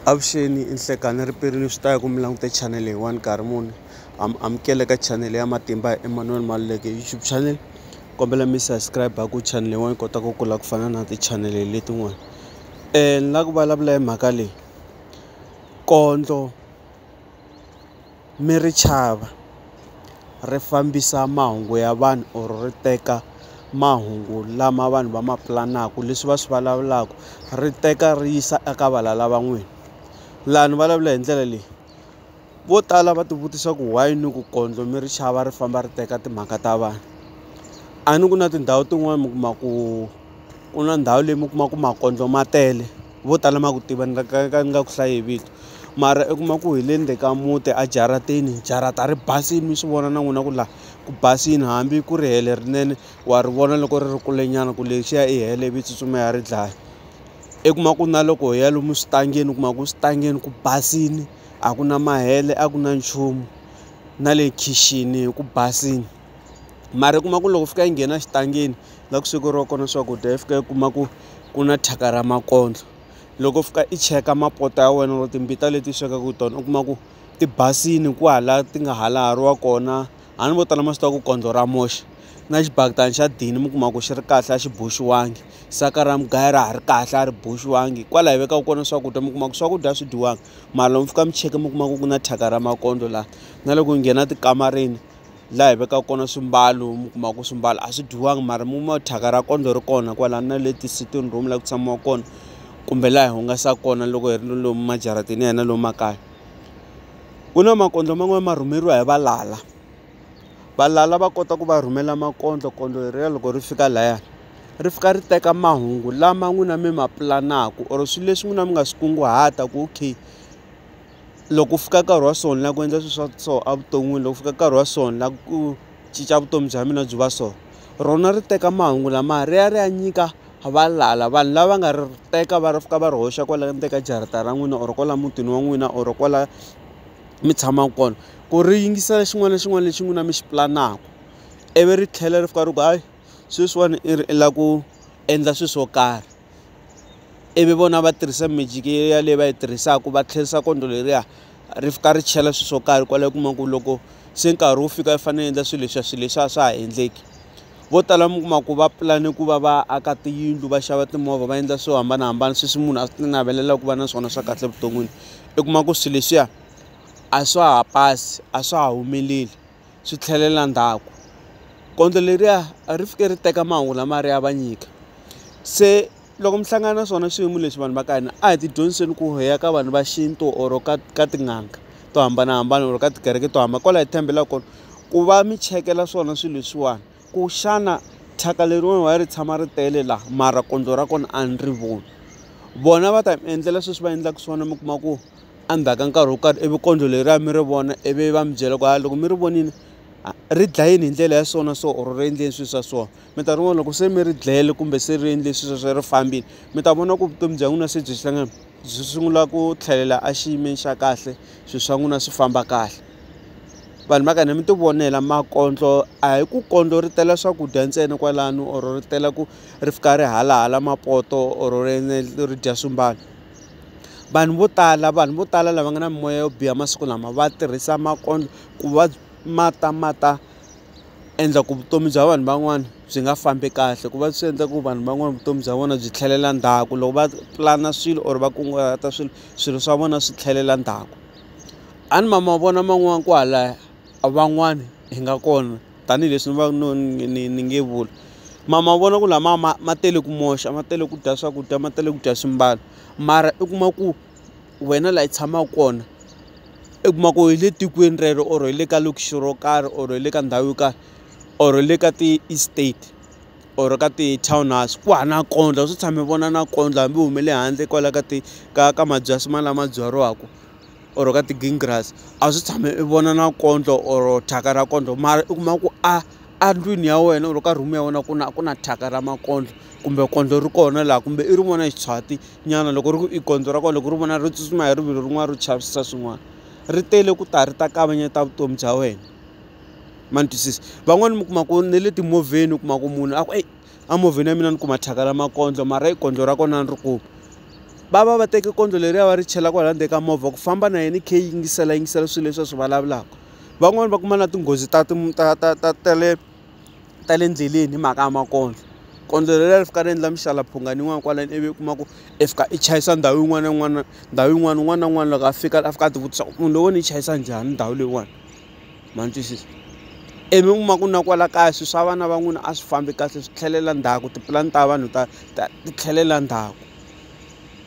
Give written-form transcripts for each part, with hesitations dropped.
Avuxeni inhlekani ri perini swi ta ya ku mi langute channel leyiwani nkarhi muni amukele ka channel ya Matimba Emmanuel Maluleke YouTube channel. Kombela mi subscribe ku channel leyiwani kota ku kula ku fana na ti-channel letin'wana. Ni lava ku vulavula hi mhaka leyi, kondlo mi ri chava ri fambisa mahungu ya vanhu or ri teka mahungu lama vanhu va ma pulanaka leswi va swi vulavulaka ri teka ri yisa eka valala va n'wina. Laha ni vulavula hi ndlela leyi, vo tala va ti vutisa ku why ni ku kondlo mi ri chava ri famba ri teka timhaka ta vanhu. A ni ku na tindhawu tin'wana mi kuma ku ku na ndhawu leyi mi kuma ku makondlo ma tele, vo tala ma ku tiva ni nga ku hlayi hi vito, mara i kuma ku hi le ndzeni ka muti ejaratini, jarata ri basile mi swi vona na n'wina ku laha ku basile, hambi ku ri hele rinene wa ri vona loko ri ri kulenyana ku lexiya i hele ivi tsutsuma ya ri dlaya. I kuma ku na loko hi ya lomu switangeni u kuma ku switangeni ku basile, a ku na mahele, a ku na nchumu, na le khixini ku basile. Mara i kuma ku loko fika yi nghena xitangeni la ku swekeriwa kona swakudya i fika i kuma ku ku na thyaka ra makondlo. Loko fika i cheka mapoto ya wena or timbita leti swekaka tona u kuma ku ti basile kwahala ti nga halahariwa kona. A ni vo tala ma swi tiva ku kondlo ra moxa na xibaketani xa dini mi kuma ku xi ri kahle a xi boxiwangi, saka ra mugayo ra ha ri kahle a ri boxiwangi. Kwala hi vekaka kona swakudya mi kuma ku swakudya swi dyiwanga, mara loko mi fika mi cheka mi kuma ku na thyaka ra makondlo laha. Na loko hi nghena tikamareni laha hi vekaka kona swimbalo mi kuma ku swimbalo a swi dyiwanga mara mi kuma thyaka ra kondlo ri kona kwala na le ti-sitting room laha ku tshamiwa kona kumbe laha hi hungasaka kona loko hi ri lomu majaratini ya hina lomu makaya. Ku na makondlo man'wani ma rhumeriwa hi valala, valala va kota ku va rhumela makondlo, kondlo leriya loko ri fika lahaya ri fika ri teka mahungu lama n'wina mi ma pulanaka or swilo leswi n'wina mi nga swi kunguhata ku okay loko fika nkarhi wa so ni lava ku endla swilo swa so evuton'wini, loko fika nkarhi wa so ni lava ku cinca vutomi bya mina byi va so. Rona ri teka mahungu lama ri ya ri ya nyika valala, vanhu lava nga ri teka va ri fika va ri hoxa kwala ndzeni ka jarata ra n'wina or kwala mutini wa n'wina or kwala mi tshamaka kona, ku ri yingisela xin'wana na xin'wana lexi n'wina mi xi pulanaka. Ivi ri tlhela ri fika ri ku hayi sweswiwani i lava ku endla swilo swo karhi, ivi vona va tirhisa magic yaleyo va yi tirhisaka va tlherisa kondlo leriya ri fika ri chela swilo swo karhi kwalaho kuma ku loko se nkarhi wu fika i fanele endla swilo leswiya swa ha endleki. Vo tala mi kuma ku va pulane ku va va aka tiyindlu, va xava timovha, va endla swo hambanahambana sweswi munhu a swi ti navelela ku va na swona swa kahle evuton'wini. I kuma ku swilo leswiya a swa ha pasi, a swa ha humeleli, swi tlhelela ndzhaku. Kondlo leriya ri fike ri teka mahungu lama ri ya va nyika. Se loko mi hlangana na swona swiyimo leswi vanhu va ka hina a hi ti dyondziseni ku hi ya ka vanhu va xintu or ka tin'anga to hambanahambana or ka tikereke to hambana kwala hi tshembelaka kona ku va mi chekela swona swilo leswiwani ku xana thyaka leriwani wa ri tshama ri tele laha mara kondlo ra kona a ni ri voni. Vona va ta mi endlela sweswi va endlaka swona mi kuma ku endzhaku ka nkarhi wo karhi ivi kondlo leriya mi ri vona ivi va mi byela ku loko mi ri vonile ri dlayeni hi ndlela ya swona so or ri endleni swilo swa swona. Mi ta ri vona loko se mi ri dlayele kumbe se ri endle swilo swa ri fambile mi ta vona ku vutomi bya n'wina se byi hlangana byi sungula ku tlhelela exiyimeni xa kahle, swilo swa n'wina swi famba kahle. Vanhu va ka hina mi ti vonela makondlo a hi ku kondlo ri tela swakudya ntsena kwalano or ri tela ku ri fika ri halahala mapoto or ri dya swimbalo. Vanhu vo tala lava nga na mimoya yo biha masiku lama va tirhisa makondlo ku va mata endla ku vutomi bya vanhu van'wana byi nga fambi kahle, ku va swi endla ku vanhu van'wana vutomi bya vona byi tlhelela ndzhaku. Loko va pulana swilo or va kunguhata swilo swa vona swi tlhelela ndzhaku. A ni ma vona man'wana kwalaya van'wani hi nga kona tanihileswi ni va ni nge vuli ma vona ku lama ma tele ku moxa, ma tele ku dya swakudya, ma tele ku dya swimbalo, mara i kuma ku wena laha i tshamaka kona i kuma ku hi le tikweni rero or hi le ka lokixi ro karhi or hi le ka ndhawu yo karhi or hi le ka ti-estate or ka ti-townhouse ku hava na kondlo. Swi tshame vona na kondlo hambi humele handle kwala ka mabyasi lama byariwaka or ka ti-green grass a swi tshame i vona na kondlo or thyaka ra kondlo, mara i kuma ku a ndlwini ya wena or ka room ya wena ku na thyaka ra makondlo kumbe kondlo ri kona laha, kumbe i ri vona hi xiswati nyana loko ri ku i kondlo ra kona loko ri vona ri tsutsuma hi rivilo rin'wana ro chavisisa swin'wana. Ri tele ku ta ri ta kavanyeta vutomi bya wena, ma ni twisisa. Van'wani mi kuma ku ne le timovheni u kuma ku munhu a ku emovheni ya mina ni kuma thyaka ra makondlo mara i kondlo ra kona ni ri kuma. va teke kondlo leriya va ri chela kwala ndzeni ka movha ku famba na yena khe yingisela swilo leswi a swi vulavulaka. Van'wani va kuma na tinghozi ta le ndleleni hi mhaka ya makondlo. Kondlo leriya ri fika ri endla mixalaphungana yin'wana kwalani ivi u kuma ku i fika i chayisa ndhawu yin'wana na yin'wana, ndhawu yin'wana un'wana na un'wana loko a fika a ti vutisa munhu loyi ni yi chayisa njhani ndhawu leyiwani, ma ni twisisa. Ivi mi kuma ku na kwala kaya swilo swa vana va n'wina a swi fambi kahle swi tlhelela ndzhaku, tipulani ta vanhu ti tlhelela ndzhaku.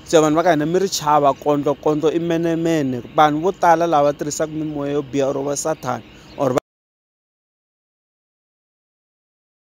Se vanhu va ka hina mi ri chava kondlo i menemene. Vanhu vo tala lava tirhisaka mimoya yo biha or va Sathana